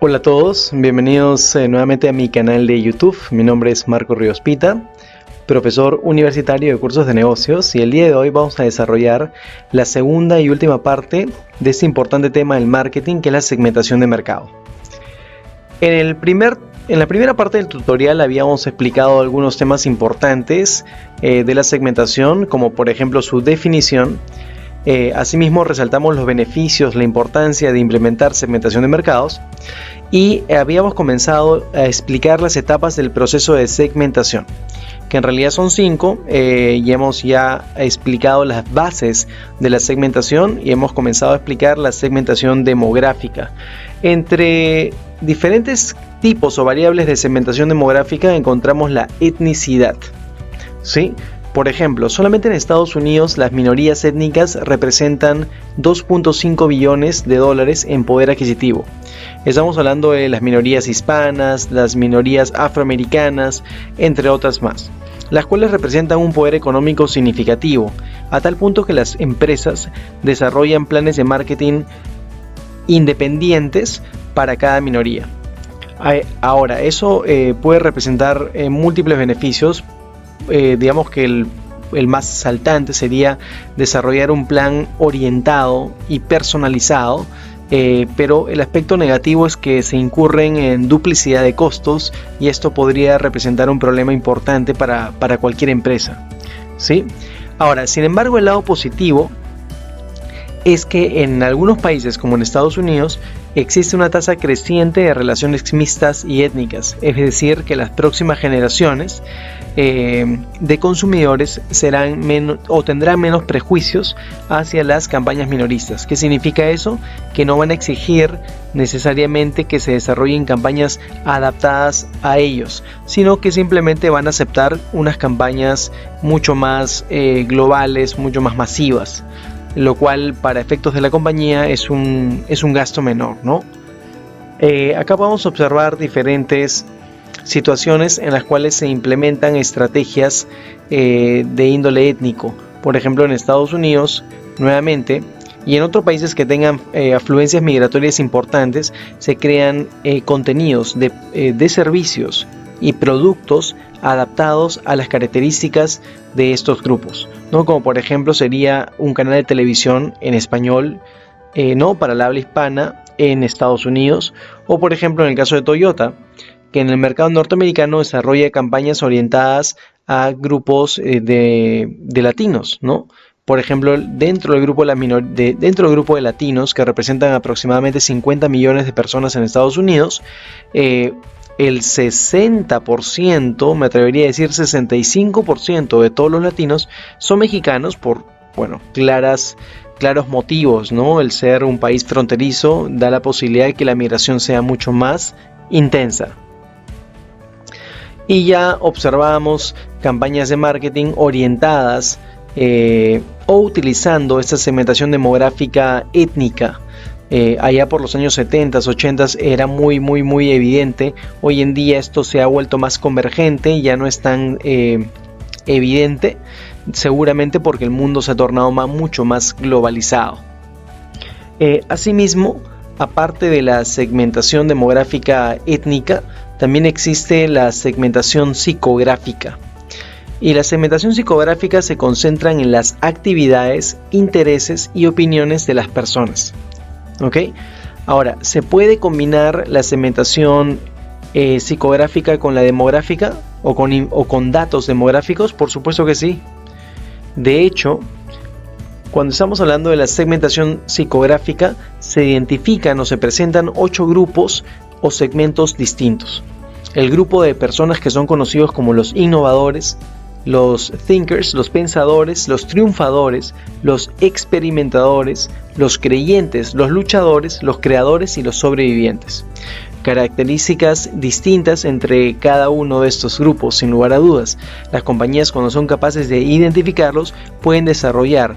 Hola a todos, bienvenidos nuevamente a mi canal de YouTube. Mi nombre es Marco Ríos Pita, profesor universitario de cursos de negocios, y el día de hoy vamos a desarrollar la segunda y última parte de este importante tema del marketing, que es la segmentación de mercado. En la primera parte del tutorial habíamos explicado algunos temas importantes de la segmentación, como por ejemplo su definición. Asimismo resaltamos los beneficios, la importancia de implementar segmentación de mercados, y habíamos comenzado a explicar las etapas del proceso de segmentación, que en realidad son 5, y hemos ya explicado las bases de la segmentación y hemos comenzado a explicar la segmentación demográfica. Entre diferentes tipos o variables de segmentación demográfica encontramos la etnicidad, ¿sí? Por ejemplo, solamente en Estados Unidos las minorías étnicas representan 2.5 billones de dólares en poder adquisitivo. Estamos hablando de las minorías hispanas, las minorías afroamericanas, entre otras más, las cuales representan un poder económico significativo, a tal punto que las empresas desarrollan planes de marketing independientes para cada minoría. Ahora, eso puede representar múltiples beneficios. Digamos que el más saltante sería desarrollar un plan orientado y personalizado, pero el aspecto negativo es que se incurren en duplicidad de costos, y esto podría representar un problema importante para cualquier empresa, ¿sí? Ahora, sin embargo, el lado positivo es que en algunos países, como en Estados Unidos, existe una tasa creciente de relaciones mixtas y étnicas, es decir, que las próximas generaciones de consumidores tendrán menos prejuicios hacia las campañas minoristas. ¿Qué significa eso? Que no van a exigir necesariamente que se desarrollen campañas adaptadas a ellos, sino que simplemente van a aceptar unas campañas mucho más globales, mucho más masivas, lo cual para efectos de la compañía es un gasto menor, ¿no? Acá vamos a observar diferentes situaciones en las cuales se implementan estrategias de índole étnico. Por ejemplo, en Estados Unidos, nuevamente, y en otros países que tengan afluencias migratorias importantes, se crean contenidos de servicios y productos adaptados a las características de estos grupos, ¿no? Como por ejemplo sería un canal de televisión en español, ¿no? Para la habla hispana en Estados Unidos, o por ejemplo en el caso de Toyota, que en el mercado norteamericano desarrolla campañas orientadas a grupos de latinos, ¿no? Por ejemplo, dentro del grupo de latinos, que representan aproximadamente 50 millones de personas en Estados Unidos, el 60%, me atrevería a decir 65% de todos los latinos son mexicanos por, bueno, claros motivos, ¿no? El ser un país fronterizo da la posibilidad de que la migración sea mucho más intensa. Y ya observamos campañas de marketing orientadas o utilizando esta segmentación demográfica étnica. Allá por los años 70, 80 era muy evidente. Hoy en día esto se ha vuelto más convergente, ya no es tan evidente, seguramente porque el mundo se ha tornado mucho más globalizado. Asimismo, aparte de la segmentación demográfica étnica, también existe la segmentación psicográfica. Y la segmentación psicográfica se concentra en las actividades, intereses y opiniones de las personas. ¿Ok? Ahora, ¿se puede combinar la segmentación psicográfica con la demográfica o con datos demográficos? Por supuesto que sí. De hecho, cuando estamos hablando de la segmentación psicográfica, se identifican o se presentan 8 grupos o segmentos distintos. El grupo de personas que son conocidos como los innovadores, los thinkers, los pensadores, los triunfadores, los experimentadores, los creyentes, los luchadores, los creadores y los sobrevivientes. Características distintas entre cada uno de estos grupos, sin lugar a dudas. Las compañías, cuando son capaces de identificarlos, pueden desarrollar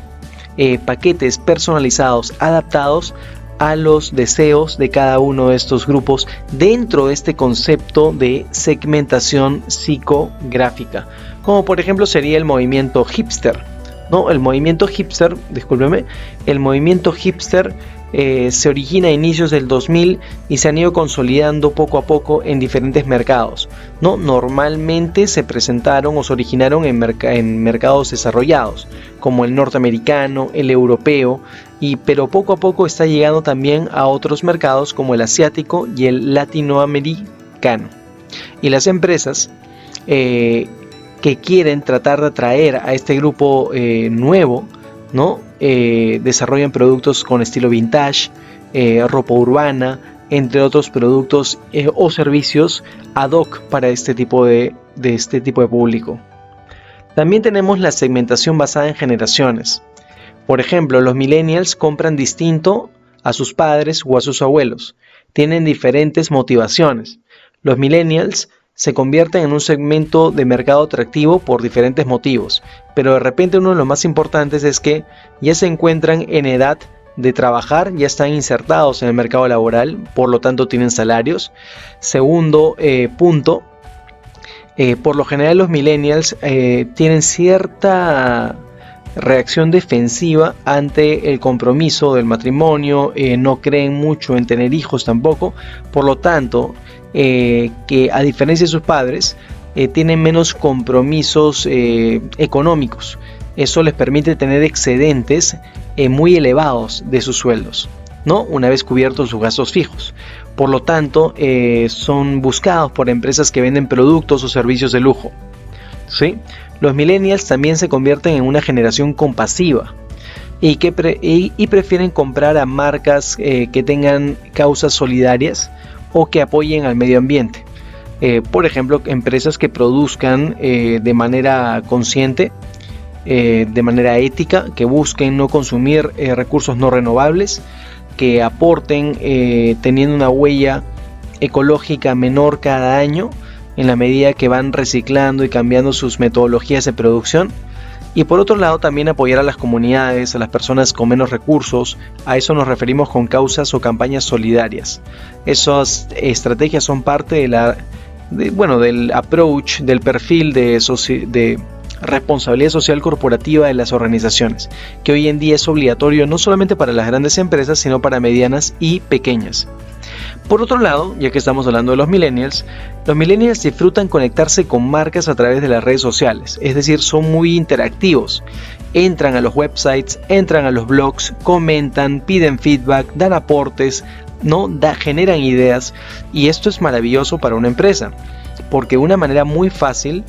paquetes personalizados, adaptados a los deseos de cada uno de estos grupos dentro de este concepto de segmentación psicográfica, como por ejemplo sería el movimiento hipster, ¿no? El movimiento hipster se origina a inicios del 2000 y se han ido consolidando poco a poco en diferentes mercados, ¿no? Normalmente se presentaron o se originaron en mercados desarrollados, como el norteamericano, el europeo, pero poco a poco está llegando también a otros mercados como el asiático y el latinoamericano. Y las empresas que quieren tratar de atraer a este grupo nuevo, ¿no? Desarrollan productos con estilo vintage, ropa urbana, entre otros productos o servicios ad hoc para este tipo de público. También tenemos la segmentación basada en generaciones. Por ejemplo, los millennials compran distinto a sus padres o a sus abuelos. Tienen diferentes motivaciones. Los millennials se convierten en un segmento de mercado atractivo por diferentes motivos, pero de repente uno de los más importantes es que ya se encuentran en edad de trabajar, ya están insertados en el mercado laboral, por lo tanto tienen salarios. Segundo punto, por lo general los millennials tienen cierta reacción defensiva ante el compromiso del matrimonio, no creen mucho en tener hijos tampoco, por lo tanto que a diferencia de sus padres tienen menos compromisos económicos. Eso les permite tener excedentes muy elevados de sus sueldos, ¿no? Una vez cubiertos sus gastos fijos. Por lo tanto, son buscados por empresas que venden productos o servicios de lujo, ¿sí? Los millennials también se convierten en una generación compasiva y prefieren comprar a marcas que tengan causas solidarias o que apoyen al medio ambiente. Por ejemplo, empresas que produzcan de manera consciente, de manera ética, que busquen no consumir recursos no renovables, que aporten teniendo una huella ecológica menor cada año en la medida que van reciclando y cambiando sus metodologías de producción. Y por otro lado también apoyar a las comunidades, a las personas con menos recursos. A eso nos referimos con causas o campañas solidarias. Esas estrategias son parte del approach, del perfil de responsabilidad social corporativa de las organizaciones, que hoy en día es obligatorio no solamente para las grandes empresas, sino para medianas y pequeñas. Por otro lado, ya que estamos hablando de los millennials disfrutan conectarse con marcas a través de las redes sociales, es decir, son muy interactivos. Entran a los websites, entran a los blogs, comentan, piden feedback, dan aportes, generan ideas, y esto es maravilloso para una empresa, porque de una manera muy fácil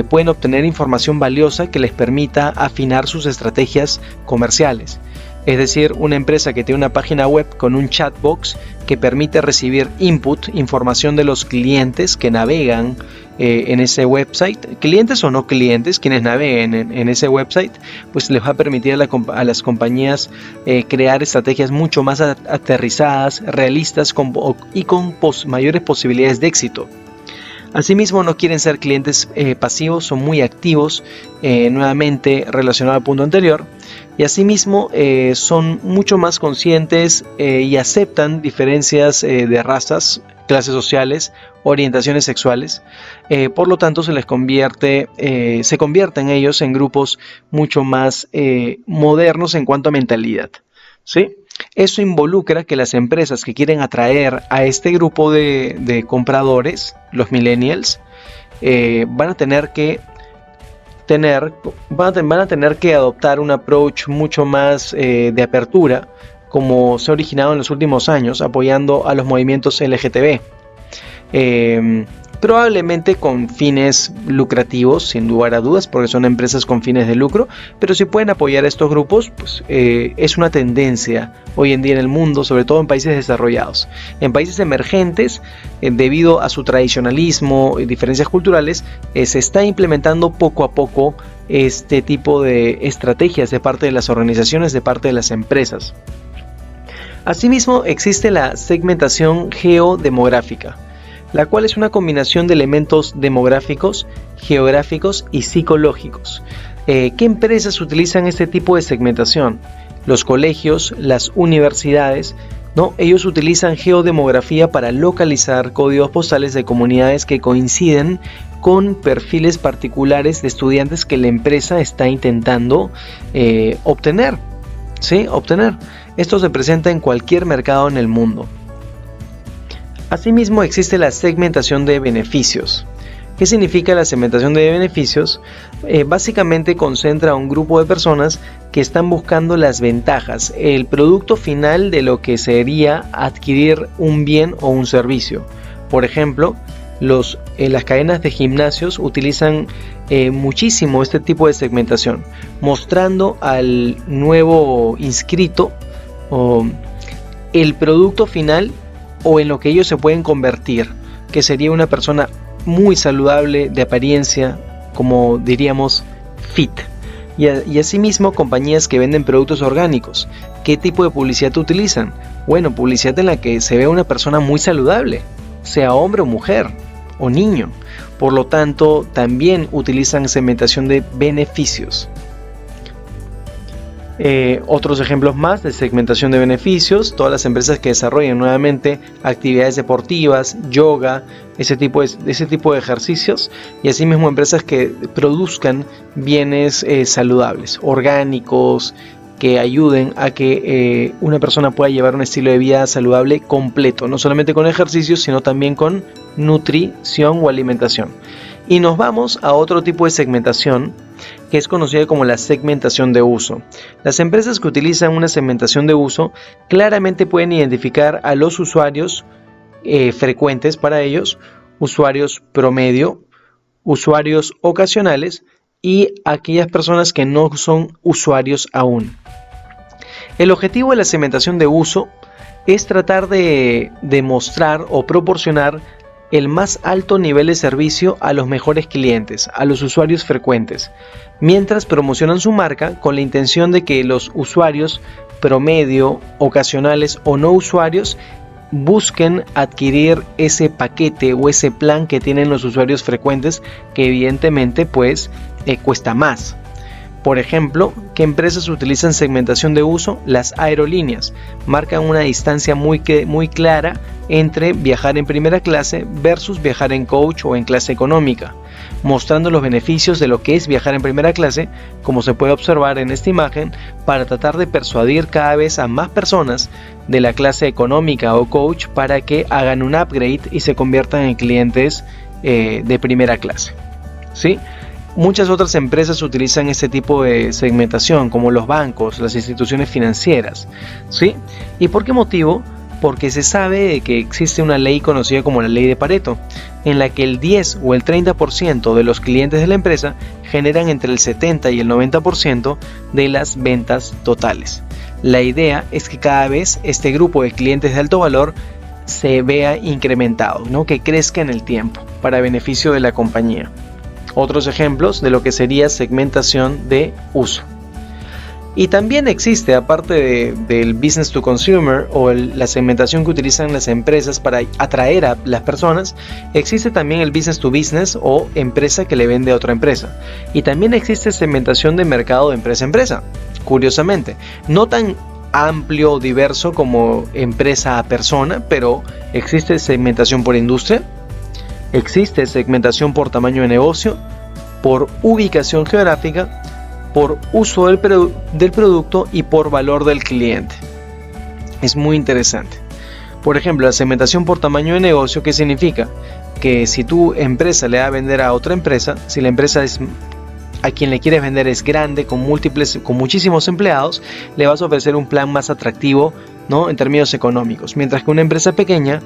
pueden obtener información valiosa que les permita afinar sus estrategias comerciales. Es decir, una empresa que tiene una página web con un chat box que permite recibir información de los clientes que navegan en ese website, clientes o no clientes, quienes naveguen en ese website, pues les va a permitir a las compañías crear estrategias mucho más aterrizadas, realistas y con mayores posibilidades de éxito. Asimismo, no quieren ser clientes pasivos, son muy activos, nuevamente relacionado al punto anterior, y asimismo son mucho más conscientes y aceptan diferencias de razas, clases sociales, orientaciones sexuales. Por lo tanto, se convierten ellos en grupos mucho más modernos en cuanto a mentalidad, ¿sí? Eso involucra que las empresas que quieren atraer a este grupo de compradores, los millennials, van a tener que adoptar un approach mucho más de apertura, como se ha originado en los últimos años, apoyando a los movimientos LGTB. Probablemente con fines lucrativos, sin lugar a dudas, porque son empresas con fines de lucro, pero si pueden apoyar a estos grupos, pues es una tendencia hoy en día en el mundo, sobre todo en países desarrollados. En países emergentes, debido a su tradicionalismo y diferencias culturales, se está implementando poco a poco este tipo de estrategias de parte de las organizaciones, de parte de las empresas. Asimismo, existe la segmentación geodemográfica, la cual es una combinación de elementos demográficos, geográficos y psicológicos. ¿Qué empresas utilizan este tipo de segmentación? Los colegios, las universidades, ellos utilizan geodemografía para localizar códigos postales de comunidades que coinciden con perfiles particulares de estudiantes que la empresa está intentando obtener. ¿Sí? Esto se presenta en cualquier mercado en el mundo. Asimismo, existe la segmentación de beneficios. ¿Qué significa la segmentación de beneficios? Básicamente concentra a un grupo de personas que están buscando las ventajas, el producto final de lo que sería adquirir un bien o un servicio. Por ejemplo, las cadenas de gimnasios utilizan muchísimo este tipo de segmentación, mostrando al nuevo inscrito el producto final o en lo que ellos se pueden convertir, que sería una persona muy saludable de apariencia, como diríamos fit. Y asimismo compañías que venden productos orgánicos. ¿Qué tipo de publicidad utilizan? Bueno, publicidad en la que se ve una persona muy saludable, sea hombre o mujer o niño. Por lo tanto, también utilizan segmentación de beneficios. Otros ejemplos más de segmentación de beneficios: todas las empresas que desarrollan nuevamente actividades deportivas, yoga, ese tipo de ejercicios, y asimismo empresas que produzcan bienes saludables, orgánicos, que ayuden a que una persona pueda llevar un estilo de vida saludable completo, no solamente con ejercicios, sino también con nutrición o alimentación. Y nos vamos a otro tipo de segmentación, que es conocida como la segmentación de uso. Las empresas que utilizan una segmentación de uso claramente pueden identificar a los usuarios frecuentes para ellos, usuarios promedio, usuarios ocasionales y aquellas personas que no son usuarios aún. El objetivo de la segmentación de uso es tratar de demostrar o proporcionar el más alto nivel de servicio a los mejores clientes, a los usuarios frecuentes, mientras promocionan su marca con la intención de que los usuarios promedio, ocasionales o no usuarios busquen adquirir ese paquete o ese plan que tienen los usuarios frecuentes, que evidentemente pues cuesta más. Por ejemplo, ¿qué empresas utilizan segmentación de uso? Las aerolíneas marcan una distancia muy clara entre viajar en primera clase versus viajar en coach o en clase económica, mostrando los beneficios de lo que es viajar en primera clase, como se puede observar en esta imagen, para tratar de persuadir cada vez a más personas de la clase económica o coach para que hagan un upgrade y se conviertan en clientes de primera clase, ¿sí? Muchas otras empresas utilizan este tipo de segmentación, como los bancos, las instituciones financieras, ¿sí? ¿Y por qué motivo? Porque se sabe que existe una ley conocida como la ley de Pareto, en la que el 10 o el 30% de los clientes de la empresa generan entre el 70 y el 90% de las ventas totales. La idea es que cada vez este grupo de clientes de alto valor se vea incrementado, ¿no? Que crezca en el tiempo para beneficio de la compañía. Otros ejemplos de lo que sería segmentación de uso. Y también existe, aparte del business to consumer o la segmentación que utilizan las empresas para atraer a las personas, existe también el business to business o empresa que le vende a otra empresa. Y también existe segmentación de mercado de empresa a empresa, curiosamente. No tan amplio o diverso como empresa a persona, pero existe segmentación por industria. Existe segmentación por tamaño de negocio, por ubicación geográfica, por uso del producto y por valor del cliente. Es muy interesante. Por ejemplo, la segmentación por tamaño de negocio, ¿qué significa? Que si tu empresa le va a vender a otra empresa, si la empresa a quien le quieres vender es grande, con muchísimos empleados, le vas a ofrecer un plan más atractivo, ¿no? En términos económicos, mientras que una empresa pequeña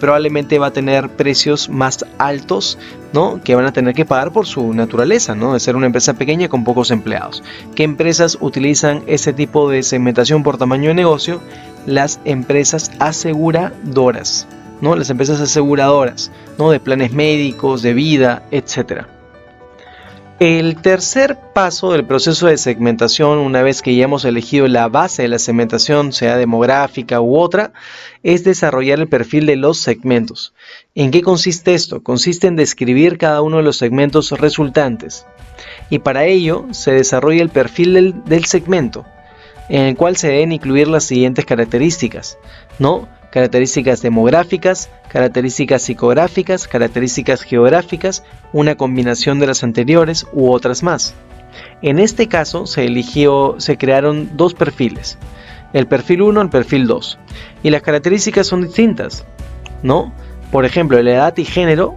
probablemente va a tener precios más altos, ¿no? Que van a tener que pagar por su naturaleza, ¿no? De ser una empresa pequeña con pocos empleados. ¿Qué empresas utilizan ese tipo de segmentación por tamaño de negocio? Las empresas aseguradoras, ¿no? Las empresas aseguradoras, ¿no? De planes médicos, de vida, etcétera. El tercer paso del proceso de segmentación, una vez que ya hemos elegido la base de la segmentación, sea demográfica u otra, es desarrollar el perfil de los segmentos. ¿En qué consiste esto? Consiste en describir cada uno de los segmentos resultantes. Y para ello se desarrolla el perfil del segmento, en el cual se deben incluir las siguientes características, ¿no? Características demográficas, características psicográficas, características geográficas, una combinación de las anteriores u otras más. En este caso se crearon dos perfiles. el perfil 1, el perfil 2. Y las características son distintas, ¿no? Por ejemplo, la edad y género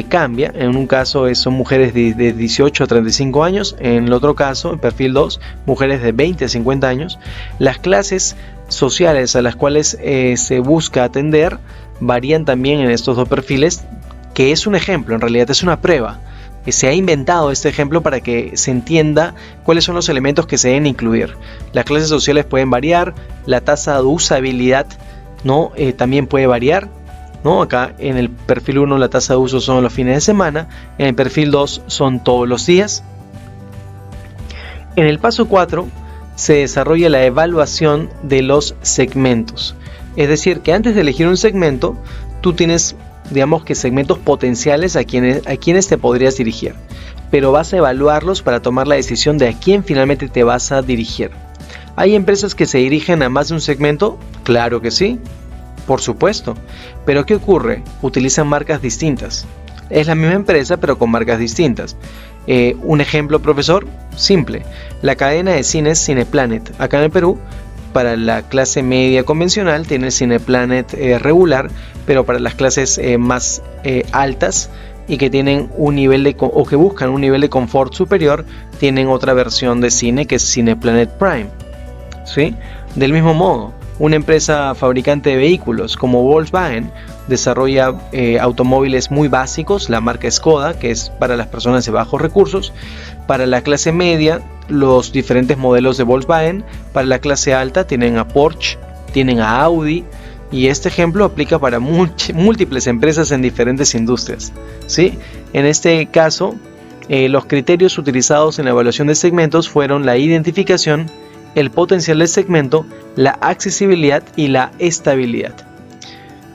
cambia. En un caso son mujeres de 18 a 35 años, en el otro caso, en perfil 2, mujeres de 20 a 50 años. Las clases sociales a las cuales se busca atender varían también en estos dos perfiles, que es un ejemplo, en realidad es una prueba. Se ha inventado este ejemplo para que se entienda cuáles son los elementos que se deben incluir. Las clases sociales pueden variar, la tasa de usabilidad, ¿no? También puede variar, ¿no? Acá en el perfil 1 la tasa de uso son los fines de semana, en el perfil 2 son todos los días. En el paso 4 se desarrolla la evaluación de los segmentos. Es decir, que antes de elegir un segmento, tú tienes, digamos que segmentos potenciales a quienes te podrías dirigir, pero vas a evaluarlos para tomar la decisión de a quién finalmente te vas a dirigir. ¿Hay empresas que se dirigen a más de un segmento? Claro que sí, por supuesto. Pero ¿qué ocurre? Utilizan marcas distintas. Es la misma empresa, pero con marcas distintas. Un ejemplo, profesor, simple. La cadena de cines Cineplanet, acá en el Perú, para la clase media convencional tiene el Cineplanet regular, pero para las clases más altas y que tienen un nivel o que buscan un nivel de confort superior, tienen otra versión de cine que es Cineplanet Prime, ¿sí? Del mismo modo, una empresa fabricante de vehículos como Volkswagen desarrolla automóviles muy básicos, la marca Skoda, que es para las personas de bajos recursos. Para la clase media, los diferentes modelos de Volkswagen. Para la clase alta tienen a Porsche, tienen a Audi, y este ejemplo aplica para múltiples empresas en diferentes industrias, ¿sí? En este caso, los criterios utilizados en la evaluación de segmentos fueron la identificación, el potencial del segmento, la accesibilidad y la estabilidad,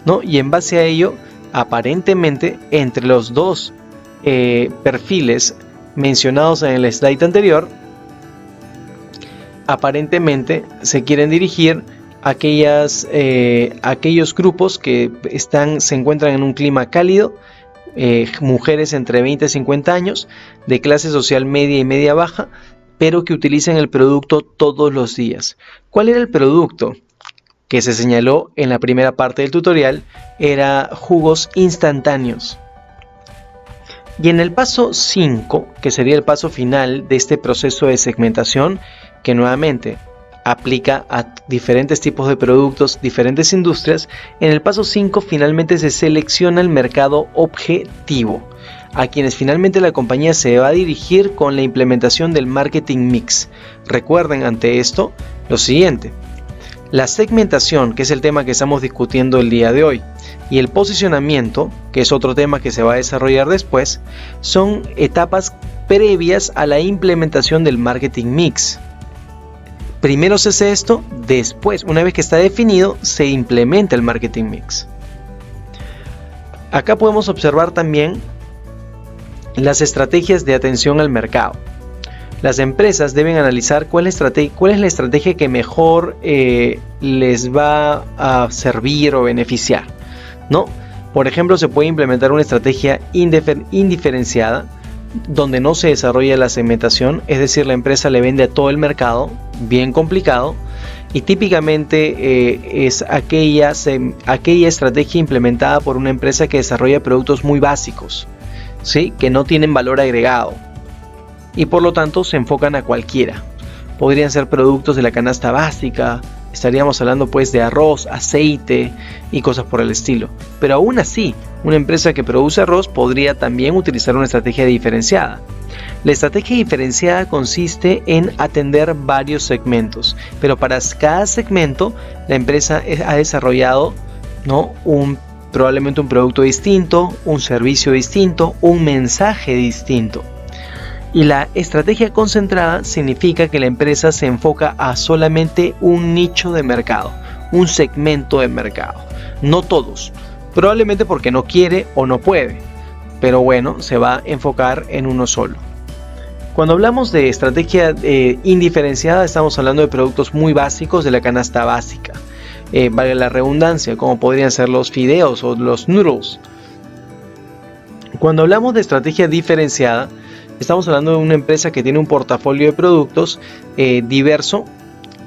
¿no? Y en base a ello, aparentemente, entre los dos perfiles mencionados en el slide anterior, aparentemente se quieren dirigir a aquellos grupos que se encuentran en un clima cálido, mujeres entre 20 y 50 años, de clase social media y media baja, pero que utilicen el producto todos los días. ¿Cuál era el producto que se señaló en la primera parte del tutorial? Era jugos instantáneos. Y en el paso 5, que sería el paso final de este proceso de segmentación, que nuevamente aplica a diferentes tipos de productos, diferentes industrias, en el paso 5 finalmente se selecciona el mercado objetivo, a quienes finalmente la compañía se va a dirigir con la implementación del marketing mix. Recuerden ante esto lo siguiente: la segmentación, que es el tema que estamos discutiendo el día de hoy, y el posicionamiento, que es otro tema que se va a desarrollar después, son etapas previas a la implementación del marketing mix. Primero se hace esto, después, una vez que está definido, se implementa el marketing mix. Acá podemos observar también las estrategias de atención al mercado. Las empresas deben analizar cuál es la estrategia que mejor les va a servir o beneficiar, ¿no? Por ejemplo, se puede implementar una estrategia indiferenciada, donde no se desarrolla la segmentación, es decir, la empresa le vende a todo el mercado, bien complicado, y típicamente es aquella estrategia implementada por una empresa que desarrolla productos muy básicos, ¿sí? Que no tienen valor agregado, y por lo tanto se enfocan a cualquiera. Podrían ser productos de la canasta básica, estaríamos hablando pues de arroz, aceite y cosas por el estilo. Pero aún así, una empresa que produce arroz podría también utilizar una estrategia diferenciada. La estrategia diferenciada consiste en atender varios segmentos, pero para cada segmento la empresa ha desarrollado, ¿no?, probablemente un producto distinto, un servicio distinto, un mensaje distinto. Y la estrategia concentrada significa que la empresa se enfoca a solamente un nicho de mercado, un segmento de mercado, no todos, probablemente porque no quiere o no puede, pero bueno, se va a enfocar en uno solo. Cuando hablamos de estrategia indiferenciada, estamos hablando de productos muy básicos de la canasta básica, vale la redundancia, como podrían ser los fideos o los noodles. Cuando hablamos de estrategia diferenciada, estamos hablando de una empresa que tiene un portafolio de productos diverso,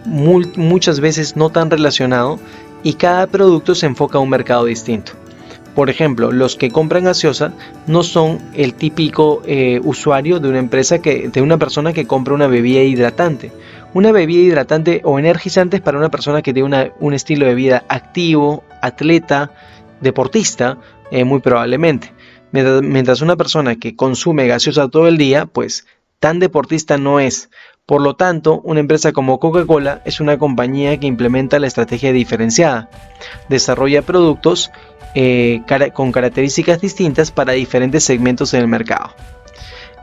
muchas veces no tan relacionado, y cada producto se enfoca a un mercado distinto. Por ejemplo, los que compran gaseosa no son el típico usuario de una persona que compra una bebida hidratante. Una bebida hidratante o energizante es para una persona que tiene un estilo de vida activo, atleta, deportista, muy probablemente. Mientras una persona que consume gaseosa todo el día, pues tan deportista no es. Por lo tanto, una empresa como Coca-Cola es una compañía que implementa la estrategia diferenciada. Desarrolla productos con características distintas para diferentes segmentos en el mercado.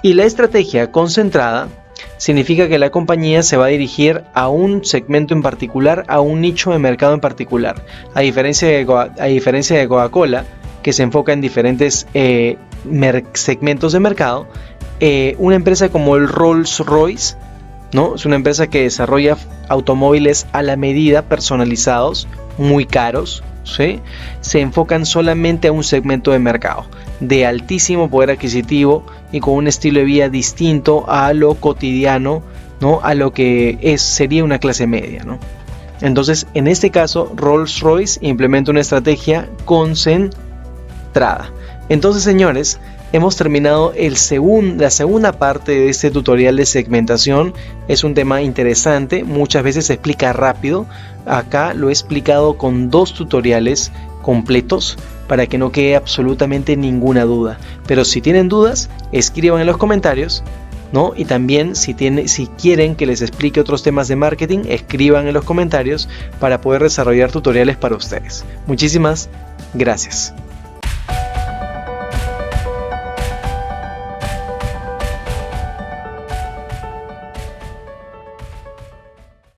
Y la estrategia concentrada significa que la compañía se va a dirigir a un segmento en particular, a un nicho de mercado en particular. A diferencia de Coca-Cola, que se enfoca en diferentes segmentos de mercado, una empresa como el Rolls-Royce, ¿no? Es una empresa que desarrolla automóviles a la medida, personalizados, muy caros, ¿sí? Se enfocan solamente a un segmento de mercado de altísimo poder adquisitivo y con un estilo de vida distinto a lo cotidiano, ¿no? A lo que sería una clase media, ¿no? Entonces, en este caso, Rolls-Royce implementa una estrategia concentrada. Entonces, señores, hemos terminado la segunda parte de este tutorial de segmentación. Es un tema interesante, muchas veces se explica rápido. Acá lo he explicado con 2 tutoriales completos para que no quede absolutamente ninguna duda. Pero si tienen dudas, escriban en los comentarios, ¿no? Y también si quieren que les explique otros temas de marketing, escriban en los comentarios para poder desarrollar tutoriales para ustedes. Muchísimas gracias.